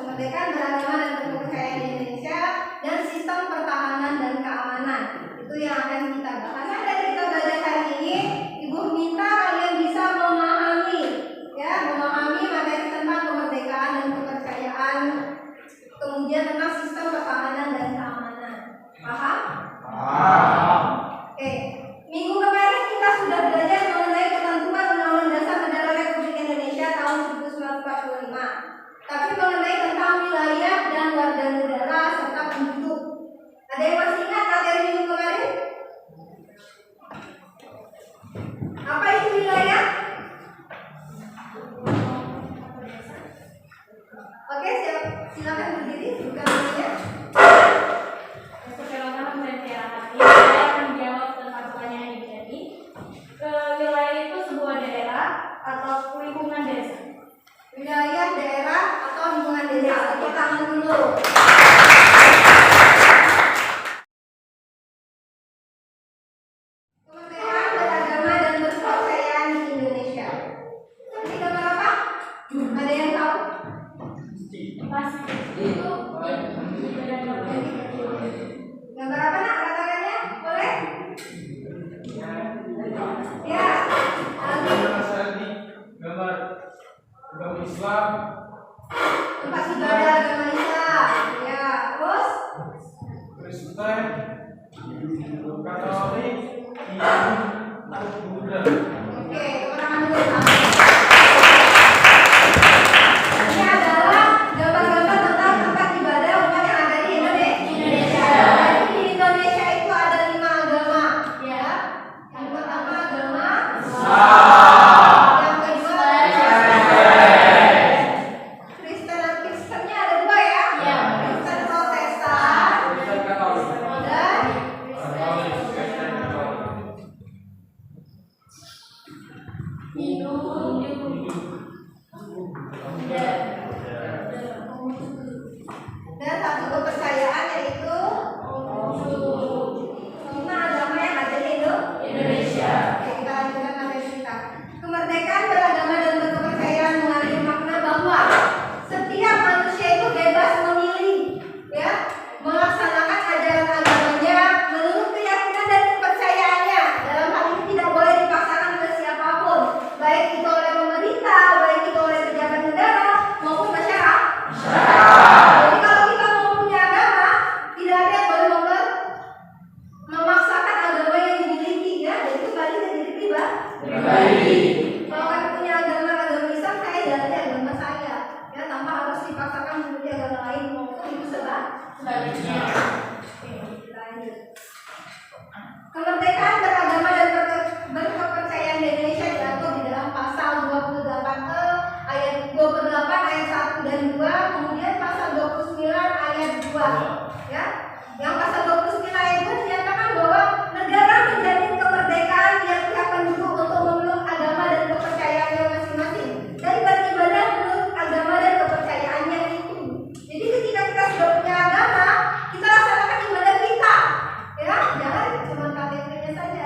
kemerdekaan beragama dan berkepercayaan di Indonesia, dan sistem pertahanan dan keamanan. Itu yang akan kita bahas. Nah, dari kita belajar hari ini, Ibu minta kalian bisa memahami materi tentang kemerdekaan dan kepercayaan, kemudian tentang sistem pertahanan dan keamanan. Paham? Paham. Oke. Minggu kemarin kita sudah belajar mengenai ketentuan Undang-Undang Dasar Negara Republik Indonesia tahun 1945. Tapi mengenai tentang wilayah dan warga negara serta penduduk. Ada yang masih ingat materi minggu kemarin? Apa itu wilayah? Oke, silakan berdiri, buka bukunya. Persilakan masyarakat. Saya akan menjawab tentang pertanyaan ini tadi. Wilayah itu sebuah daerah atau lingkungan desa. Wilayah, daerah, atau lingkungan desa. Tepuk tangan dulu. Kemerdekaan beragama dan berkepercayaan di Indonesia. Ini gambar apa? Ada yang tahu? Pasti itu Gambar apa nak? Katakannya, boleh? Ya. Gambar agama Islam, Tempat ibadah agama Islam. Ya. Terus? Kristen, Katolik, Hindu, Buddha. Oke, keterangan dulu. Ini adalah gambar-gambar tentang tempat ibadah umat yang ada di Indonesia. Jadi di Indonesia itu ada 5 agama, ya. Yang pertama agama Islam. Yang kedua Kristennya ada 2 ya. Kristen Protestan Kristen Katolik. dan Katolik, Kristen Katolik. Hindu. dan satu kepercayaan yaitu 5 agama yang ada di Indonesia. Oke, kita lanjutkan materi kita. Kemerdekaan beragama dan berkepercayaan mengandung makna bahwa setiap manusia itu bebas memilih, ya, melaksanakan ajaran agamanya menurut keyakinan dan kepercayaannya. Dalam hal ini tidak boleh dipaksakan oleh siapapun, baik itu oleh pemerintah, baik itu oleh pejabat negara maupun masyarakat. Jadi kalau kita mau punya agama, tidak ada yang boleh memaksakan agama yang dimiliki, ya. Jadi itu balik ke diri pribadi. Kalau kan punya agama Islam, saya jalani agama saya, ya, tanpa harus dipaksakan mengikuti agama lain maupun itu sebaliknya. Oke, kita lanjut. Kemerdekaan beragama dan berkepercayaan di Indonesia diatur di dalam pasal 28E ayat 28 ayat 1 dan 2, kemudian pasal 29 ayat 2, ya. Yang pasal 29 ayat 2 dinyatakan bahwa negara menjamin kemerdekaan tiap-tiap penduduk untuk memeluk agama dan kepercayaannya masing-masing dan beribadah menurut agama dan kepercayaannya itu. Jadi ketika kita sudah punya agama, kita laksanakan ibadah kita, ya. Jangan cuma KTP-nya saja,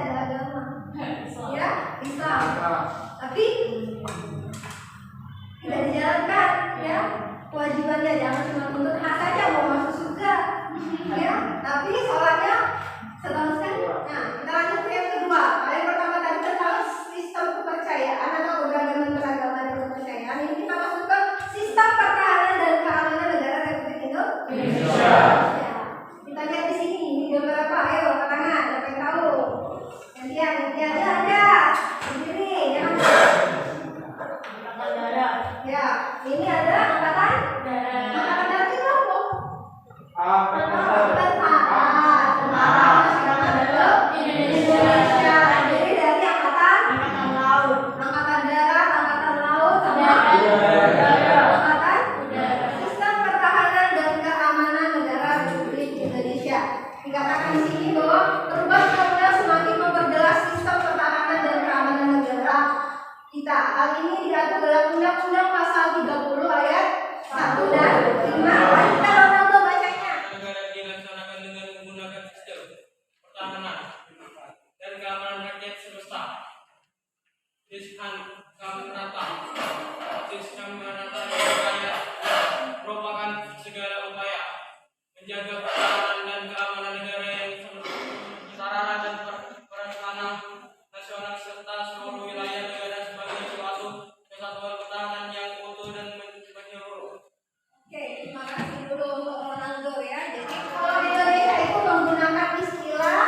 dulu untuk Ronaldo ya. Jadi kalau di Indonesia itu menggunakan istilah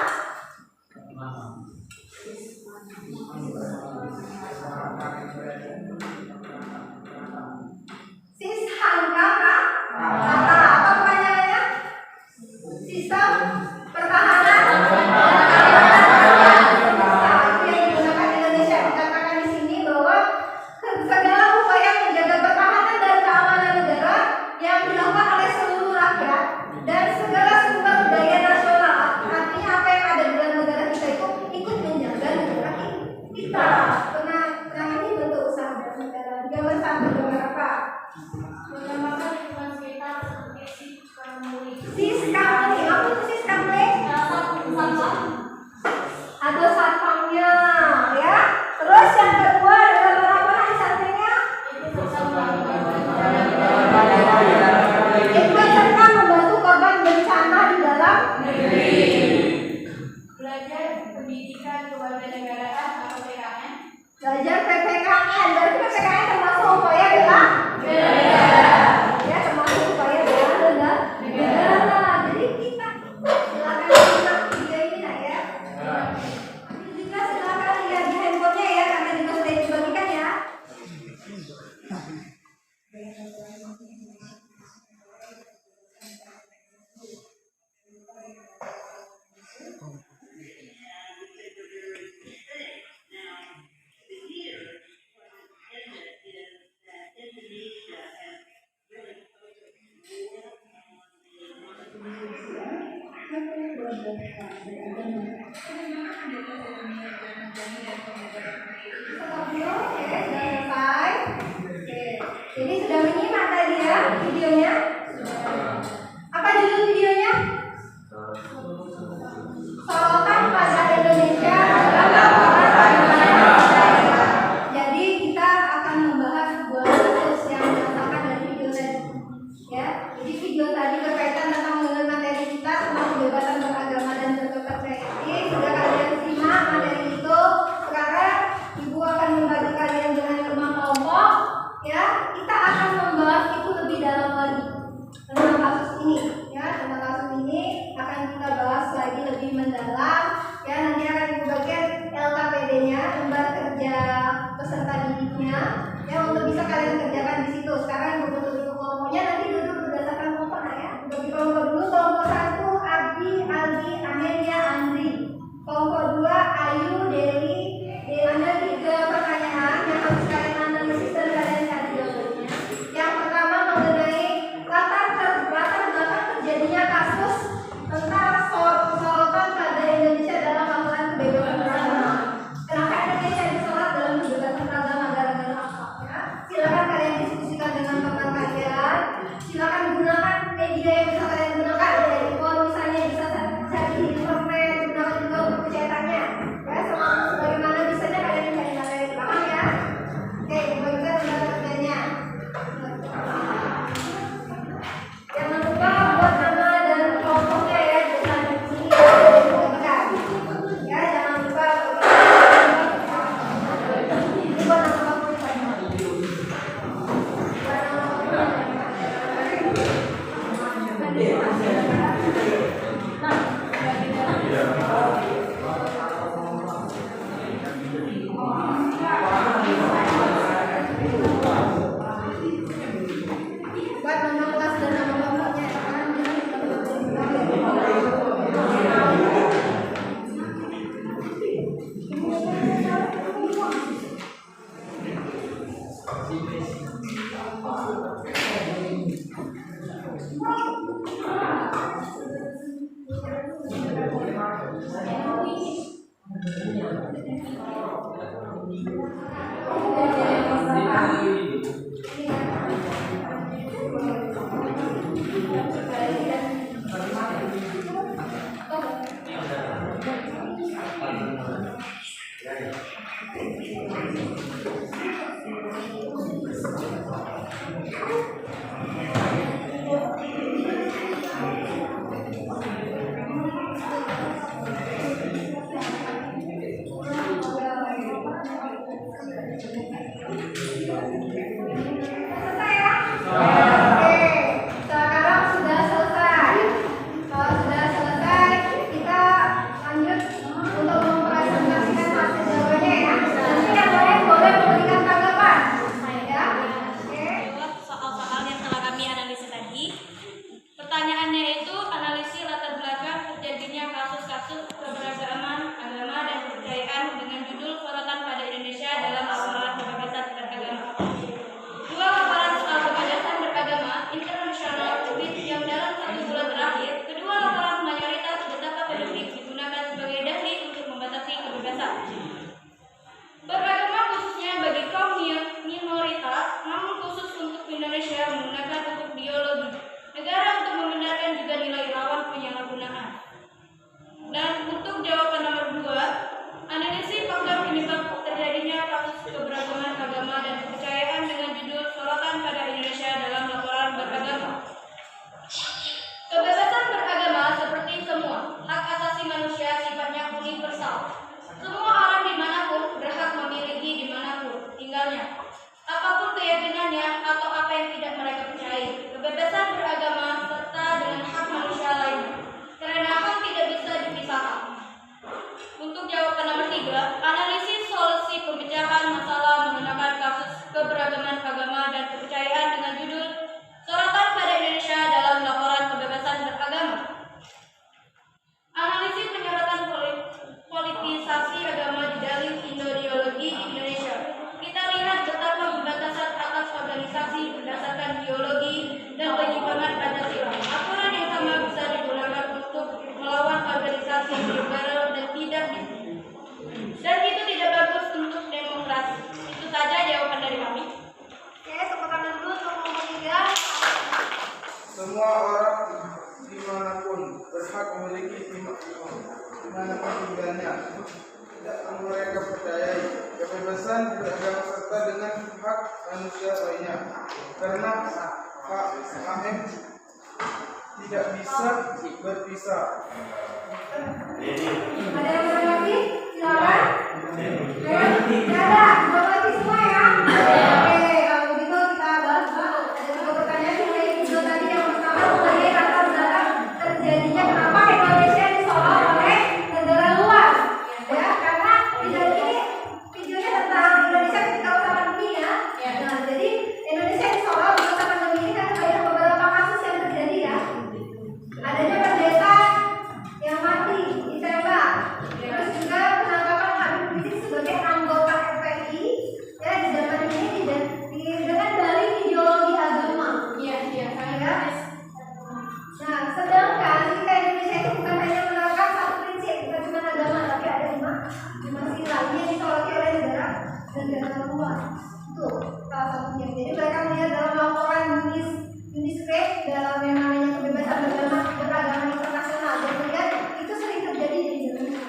Sishangkaka. Apa pertanyaannya? Sistem pertahanan. Itu yang digunakan di Indonesia. Dikatakan di sini bahwa segala upaya menjaga pertahanan dan keamanan negara yang dilakukan oleh seluruh rakyat dan segala sumber daya nasional. Artinya apa yang ada di dalam negara kita itu ikut menjaga negara kita. Nah ini bentuk usaha dari negara. Gambar satu, gambar apa? Menggambarkan lingkungan sekitar sebagai siskamling. Siskamling. Apa itu siskamling? Sampah. Ada satpamnya, ya. Terus yang kedua ada gambar apa di sampingnya? Ikut serta membantu korban bencana di dalam negeri. Belajar pendidikan kewarganegaraan atau PKN. Belajar PPKN, berarti PPKN termasuk upaya bela negara. Ya, termasuk upaya bela negara. Jadi kita silakan simak video ini nak ya. Juga silakan lihat di handphonenya ya, karena juga sudah dibagikan ya. Video, oke, sudah selesai. Oke, jadi sudah menyimak tadi ya videonya. Apa judul videonya? Sorotan pada Indonesia dalam Jadi kita akan membahas sebuah kasus yang berdasarkan dari video tadi. Ya, jadi video tadi berkaitan tentang dengan materi kita tentang kebebasan beragama dan berkepercayaan. Sudah kalian simak materi itu. Sekarang Ibu akan membagi kalian dengan 5 kelompok. Ya, kita akan membahas itu lebih dalam lagi tentang kasus ini. Ya, tentang kasus ini akan kita bahas lagi lebih mendalam. Ya, nanti akan Ibu bagikan LKPD-nya, lembar kerja peserta didiknya. Ya, untuk bisa kalian kerjakan di situ. Sekarang Ibu bentuk kelompoknya, nanti duduk berdasarkan kelompok ya. Bagi kelompok dulu, kelompok 1 Abdi, Aldi, Amelia, Andri. Kelompok 2 Ayu, Deli. Ada 3 pertanyaan yang harus kalian analisis dan kalian cari jawabannya. Yang pertama mengenai latar belakang terjadinya kasus tentang sorotan pada Indonesia dalam laporan kebebasan beragama. Kenapa Indonesia disorot dalam kebebasan beragama gara-gara apa? Ya, silakan kalian diskusikan dengan teman kalian. Silakan gunakan media yang bisa kalian gunakan. Jadi kalau misalnya bisa cari di internet, gunakan juga untuk cetaknya. Ya, sebagaimana bisanya kalian cari materi paham ya. Oke, bagikan lembar kerjanya. Jangan lupa buat nama dan kelompoknya ya, jangan di sini ya, jangan lupa ini buat nama kelompok. Buat nama kelas dan nama kelompoknya Selesai ya? Oke. Semua orang dimanapun berhak memiliki dimanapun tinggalnya. Tidak mereka percayai kebebasan beragama serta dengan hak manusia lainnya. Karena hak Ahem tidak bisa berpisah. Ada yang mau lagi? Silakan. Ayo, tidak ada. Mau lagi semua ya? Oke, kalau begitu kita bahas dulu. Ada 3 pertanyaan mulai video tadi. Yang pertama mengenai latar belakang terjadinya kenapa Indonesia disolong oleh negara luar. Ya, karena video ini videonya tentang Indonesia ketika masa pandemi ya. Nah, jadi Indonesia disolong di masa pandemi ini karena banyak beberapa kasus yang terjadi ya. Adanya pendeta yang mati ditembak, terus juga penangkapan Habib Rizik sebagai anggota FPI ya di zaman ini dengan dalih ideologi agama. Iya, ya. Nah, sedangkan kita Indonesia itu bukan hanya menerapkan satu prinsip, bukan cuma agama, tapi ada lima sila yang disoroti oleh negara luar. Itu salah satunya. Jadi mereka melihat dalam laporan UNICEF dalam yang namanya kebebasan beragama internasional, dan melihat itu sering terjadi di Indonesia.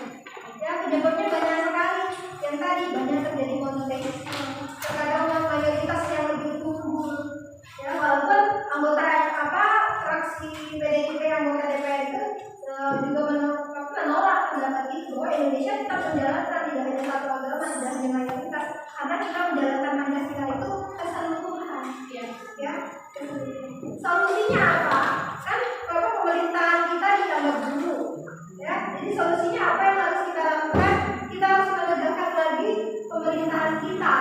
Ya, penyebabnya banyak sekali. Yang tadi banyak terjadi monoteisme, terkadang mayoritas yang lebih unggul. Ya, walaupun anggota fraksi PDIP anggota DPR itu juga menolak pendapat itu bahwa Indonesia tetap menjalankan tidak hanya satu agama, tidak hanya mayoritas, karena kita menjalankan Pancasila itu keseluruhan. Ya. Solusinya apa? Kan kalau pemerintahan kita ditambah dulu. Ya, jadi solusinya apa yang harus kita lakukan? Kita harus menegakkan lagi pemerintahan kita,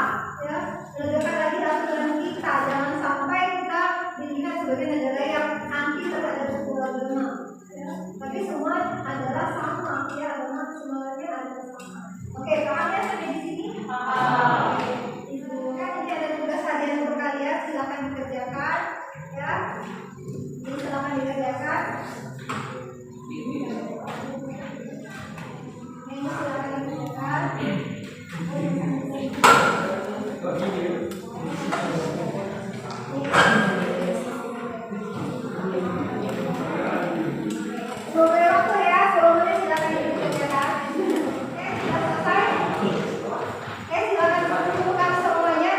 ya, menegakkan lagi aturan kita. Jangan sampai kita dilihat sebagai negara yang anti terhadap sebuah agama. Ya, tapi semua adalah sama, ya, agama semuanya adalah sama. Oke, paham ya sampai di sini? Itu kan nanti ada tugas harian untuk kalian, silakan dikerjakan, ya. Jadi silakan dikerjakan. Ini silakan dikerjakan. Beberapa waktu ya, volumenya silakan dikerjakan. Oke, sudah selesai. Oke, silakan kumpulkan semuanya.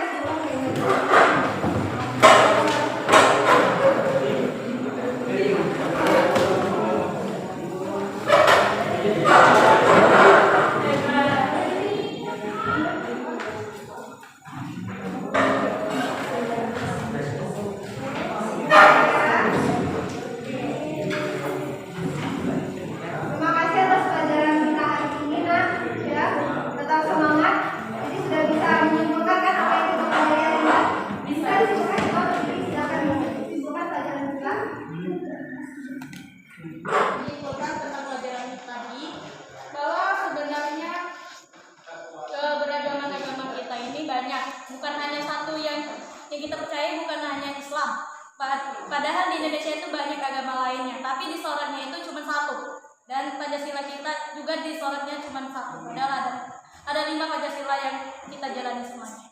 Terima kasih atas pelajaran kita hari ini, nak. Ya, tetap semangat. Jadi sudah bisa menyimpulkan kan apa yang kita pelajari, nak? Bisa disimpulkan, jadi silakan disimpulkan pelajaran kita. Menyimpulkan tentang pelajaran tadi bahwa sebenarnya keberagaman agama kita ini banyak, bukan hanya satu yang kita percaya, bukan hanya Islam. Padahal di Indonesia itu banyak agama lainnya, tapi disorotnya itu cuma satu. Dan Pancasila kita juga disorotnya cuma satu. Padahal ada 5 Pancasila yang kita jalani semuanya.